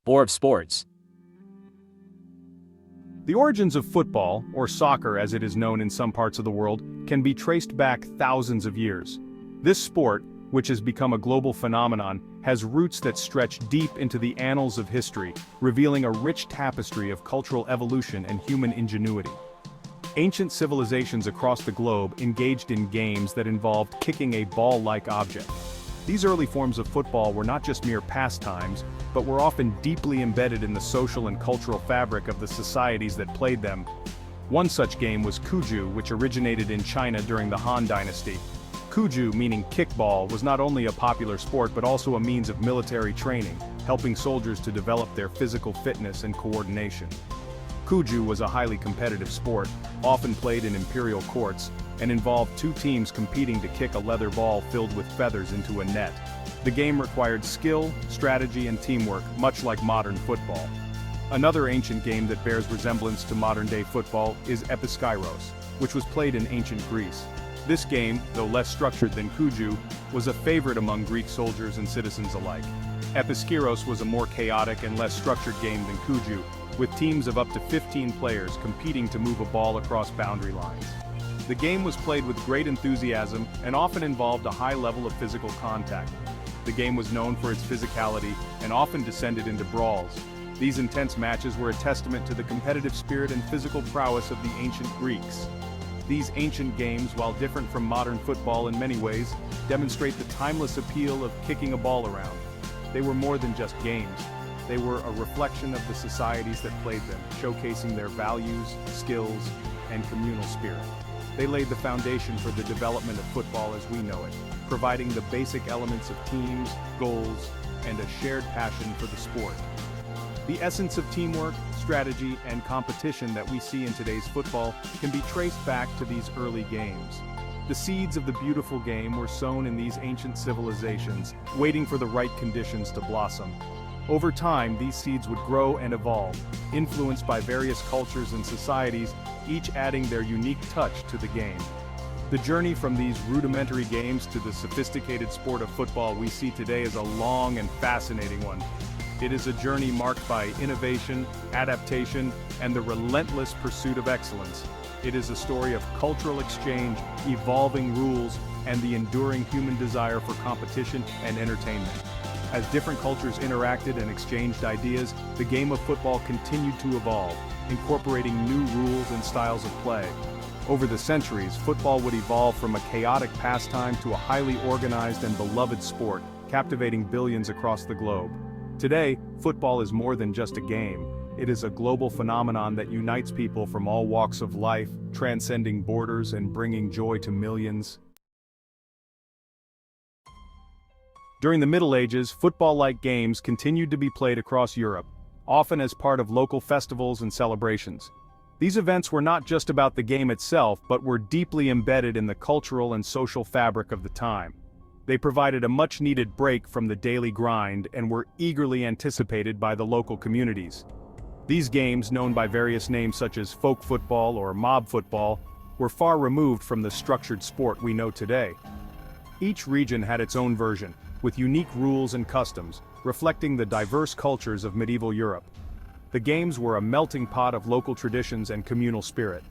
Board of Sports. The origins of football, or soccer as it is known in some parts of the world, can be traced back thousands of years. This sport, which has become a global phenomenon, has roots that stretch deep into the annals of history, revealing a rich tapestry of cultural evolution and human ingenuity. Ancient civilizations across the globe engaged in games that involved kicking a ball-like object. These early forms of football were not just mere pastimes, but were often deeply embedded in the social and cultural fabric of the societies that played them. One such game was Cuju, which originated in China during the Han Dynasty. Cuju, meaning kickball, was not only a popular sport but also a means of military training, helping soldiers to develop their physical fitness and coordination. Cuju was a highly competitive sport, often played in imperial courts, and involved two teams competing to kick a leather ball filled with feathers into a net. The game required skill, strategy, and teamwork, much like modern football. Another ancient game that bears resemblance to modern-day football is Episkairos, which was played in ancient Greece. This game, though less structured than Cuju, was a favorite among Greek soldiers and citizens alike. Episkairos was a more chaotic and less structured game than Cuju, with teams of up to 15 players competing to move a ball across boundary lines. The game was played with great enthusiasm and often involved a high level of physical contact. The game was known for its physicality and often descended into brawls. These intense matches were a testament to the competitive spirit and physical prowess of the ancient Greeks. These ancient games, while different from modern football in many ways, demonstrate the timeless appeal of kicking a ball around. They were more than just games. They were a reflection of the societies that played them, showcasing their values, skills, and communal spirit. They laid the foundation for the development of football as we know it, providing the basic elements of teams, goals, and a shared passion for the sport. The essence of teamwork, strategy, and competition that we see in today's football can be traced back to these early games. The seeds of the beautiful game were sown in these ancient civilizations, waiting for the right conditions to blossom. Over time, these seeds would grow and evolve, influenced by various cultures and societies, each adding their unique touch to the game. The journey from these rudimentary games to the sophisticated sport of football we see today is a long and fascinating one. It is a journey marked by innovation, adaptation, and the relentless pursuit of excellence. It is a story of cultural exchange, evolving rules, and the enduring human desire for competition and entertainment. As different cultures interacted and exchanged ideas, the game of football continued to evolve, incorporating new rules and styles of play. Over the centuries, football would evolve from a chaotic pastime to a highly organized and beloved sport, captivating billions across the globe. Today, football is more than just a game. It is a global phenomenon that unites people from all walks of life, transcending borders and bringing joy to millions. During the Middle Ages, football-like games continued to be played across Europe, often as part of local festivals and celebrations. These events were not just about the game itself, but were deeply embedded in the cultural and social fabric of the time. They provided a much-needed break from the daily grind and were eagerly anticipated by the local communities. These games, known by various names such as folk football or mob football, were far removed from the structured sport we know today. Each region had its own version, with unique rules and customs, reflecting the diverse cultures of medieval Europe. The games were a melting pot of local traditions and communal spirit.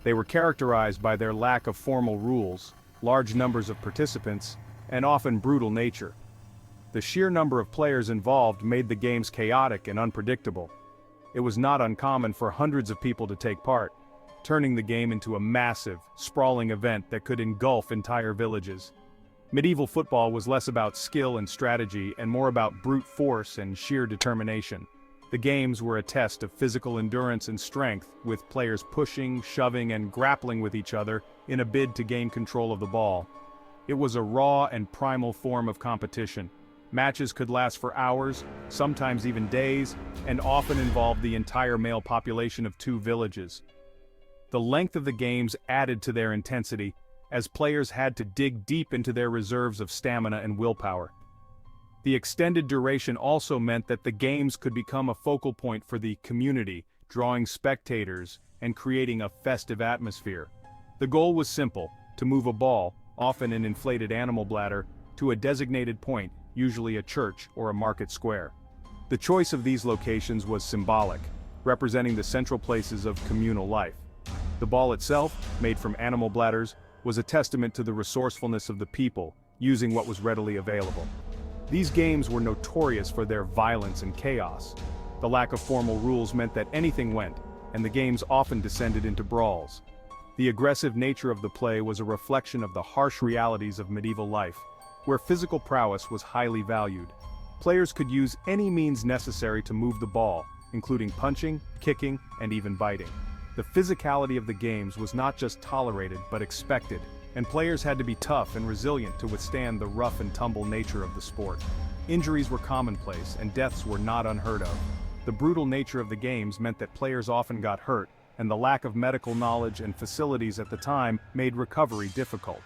They were characterized by their lack of formal rules, large numbers of participants, and often brutal nature. The sheer number of players involved made the games chaotic and unpredictable. It was not uncommon for hundreds of people to take part, turning the game into a massive, sprawling event that could engulf entire villages. Medieval football was less about skill and strategy and more about brute force and sheer determination. The games were a test of physical endurance and strength, with players pushing, shoving, and grappling with each other in a bid to gain control of the ball. It was a raw and primal form of competition. Matches could last for hours, sometimes even days, and often involved the entire male population of two villages. The length of the games added to their intensity, as players had to dig deep into their reserves of stamina and willpower. The extended duration also meant that the games could become a focal point for the community, drawing spectators and creating a festive atmosphere. The goal was simple: to move a ball, often an inflated animal bladder, to a designated point, usually a church or a market square. The choice of these locations was symbolic, representing the central places of communal life. The ball itself, made from animal bladders, was a testament to the resourcefulness of the people, using what was readily available. These games were notorious for their violence and chaos. The lack of formal rules meant that anything went, and the games often descended into brawls. The aggressive nature of the play was a reflection of the harsh realities of medieval life, where physical prowess was highly valued. Players could use any means necessary to move the ball, including punching, kicking, and even biting. The physicality of the games was not just tolerated but expected, and players had to be tough and resilient to withstand the rough and tumble nature of the sport. Injuries were commonplace, and deaths were not unheard of. The brutal nature of the games meant that players often got hurt, and the lack of medical knowledge and facilities at the time made recovery difficult.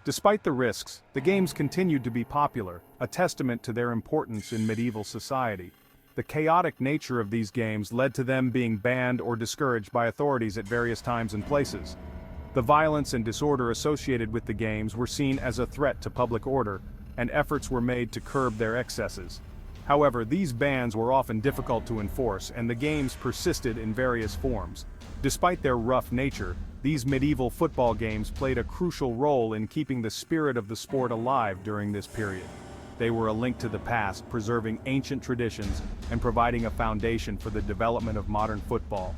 Despite the risks, the games continued to be popular, a testament to their importance in medieval society. The chaotic nature of these games led to them being banned or discouraged by authorities at various times and places. The violence and disorder associated with the games were seen as a threat to public order, and efforts were made to curb their excesses. However, these bans were often difficult to enforce, and the games persisted in various forms. Despite their rough nature, these medieval football games played a crucial role in keeping the spirit of the sport alive during this period. They were a link to the past, preserving ancient traditions and providing a foundation for the development of modern football.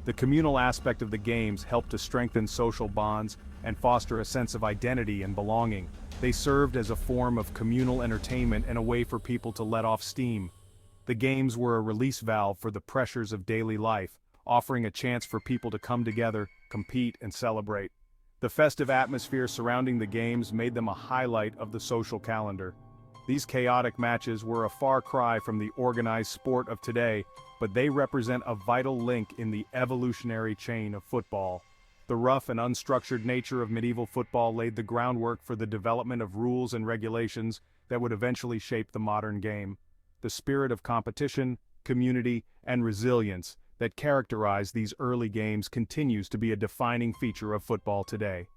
The communal aspect of the games helped to strengthen social bonds and foster a sense of identity and belonging. They served as a form of communal entertainment and a way for people to let off steam. The games were a release valve for the pressures of daily life, offering a chance for people to come together, compete, and celebrate. The festive atmosphere surrounding the games made them a highlight of the social calendar. These chaotic matches were a far cry from the organized sport of today, but they represent a vital link in the evolutionary chain of football. The rough and unstructured nature of medieval football laid the groundwork for the development of rules and regulations that would eventually shape the modern game. The spirit of competition, community, and resilience that characterized these early games continues to be a defining feature of football today.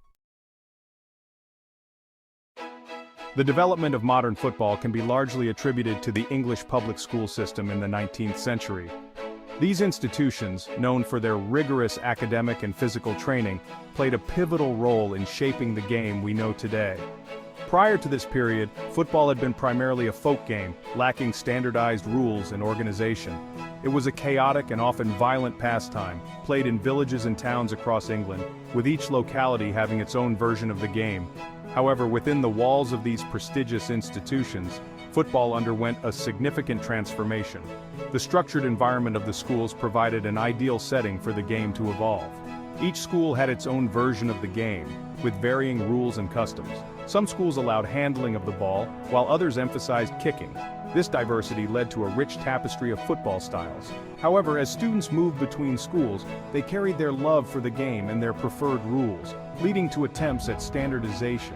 The development of modern football can be largely attributed to the English public school system in the 19th century. These institutions, known for their rigorous academic and physical training, played a pivotal role in shaping the game we know today. Prior to this period, football had been primarily a folk game, lacking standardized rules and organization. It was a chaotic and often violent pastime, played in villages and towns across England, with each locality having its own version of the game. However, within the walls of these prestigious institutions, football underwent a significant transformation. The structured environment of the schools provided an ideal setting for the game to evolve. Each school had its own version of the game, with varying rules and customs. Some schools allowed handling of the ball, while others emphasized kicking. This diversity led to a rich tapestry of football styles. However, as students moved between schools, they carried their love for the game and their preferred rules, leading to attempts at standardization.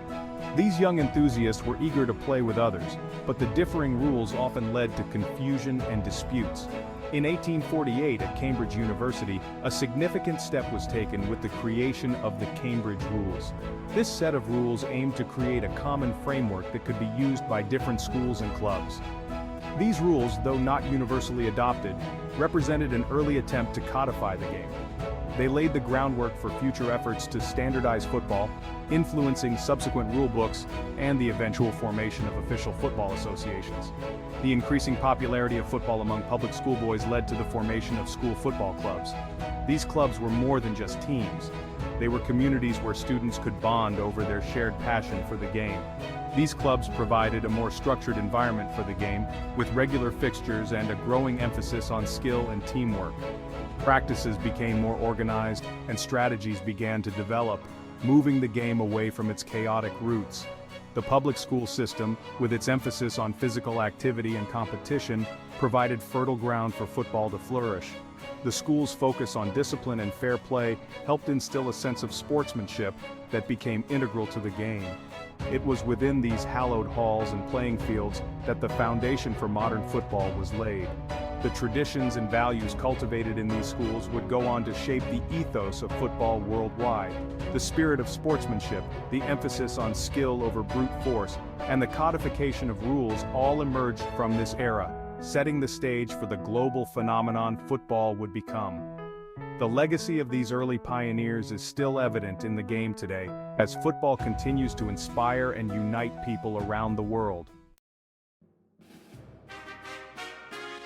These young enthusiasts were eager to play with others, but the differing rules often led to confusion and disputes. In 1848 at Cambridge University, a significant step was taken with the creation of the Cambridge Rules. This set of rules aimed to create a common framework that could be used by different schools and clubs. These rules, though not universally adopted, represented an early attempt to codify the game. They laid the groundwork for future efforts to standardize football, influencing subsequent rulebooks and the eventual formation of official football associations. The increasing popularity of football among public schoolboys led to the formation of school football clubs. These clubs were more than just teams. They were communities where students could bond over their shared passion for the game. These clubs provided a more structured environment for the game, with regular fixtures and a growing emphasis on skill and teamwork. Practices became more organized, and strategies began to develop, moving the game away from its chaotic roots. The public school system, with its emphasis on physical activity and competition, provided fertile ground for football to flourish. The school's focus on discipline and fair play helped instill a sense of sportsmanship that became integral to the game. It was within these hallowed halls and playing fields that the foundation for modern football was laid. The traditions and values cultivated in these schools would go on to shape the ethos of football worldwide. The spirit of sportsmanship, the emphasis on skill over brute force, and the codification of rules all emerged from this era. setting the stage for the global phenomenon football would become. The legacy of these early pioneers is still evident in the game today, as football continues to inspire and unite people around the world.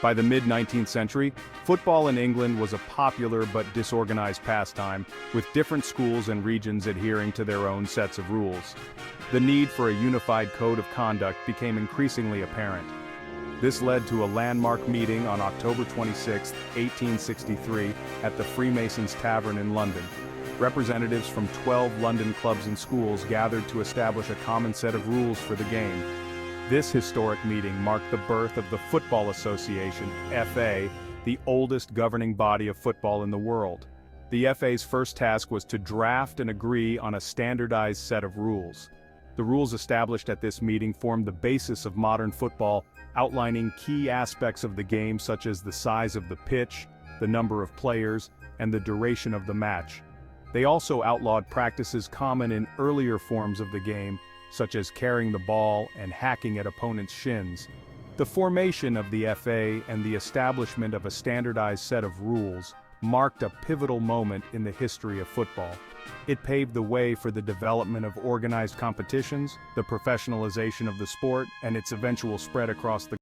By the mid-19th century, football in England was a popular but disorganized pastime, with different schools and regions adhering to their own sets of rules. The need for a unified code of conduct became increasingly apparent. This led to a landmark meeting on October 26, 1863, at the Freemasons Tavern in London. Representatives from 12 London clubs and schools gathered to establish a common set of rules for the game. This historic meeting marked the birth of the Football Association, FA, the oldest governing body of football in the world. The FA's first task was to draft and agree on a standardized set of rules. The rules established at this meeting formed the basis of modern football, outlining key aspects of the game such as the size of the pitch, the number of players, and the duration of the match. They also outlawed practices common in earlier forms of the game, such as carrying the ball and hacking at opponents' shins. The formation of the FA and the establishment of a standardized set of rules marked a pivotal moment in the history of football. It paved the way for the development of organized competitions, the professionalization of the sport, and its eventual spread across the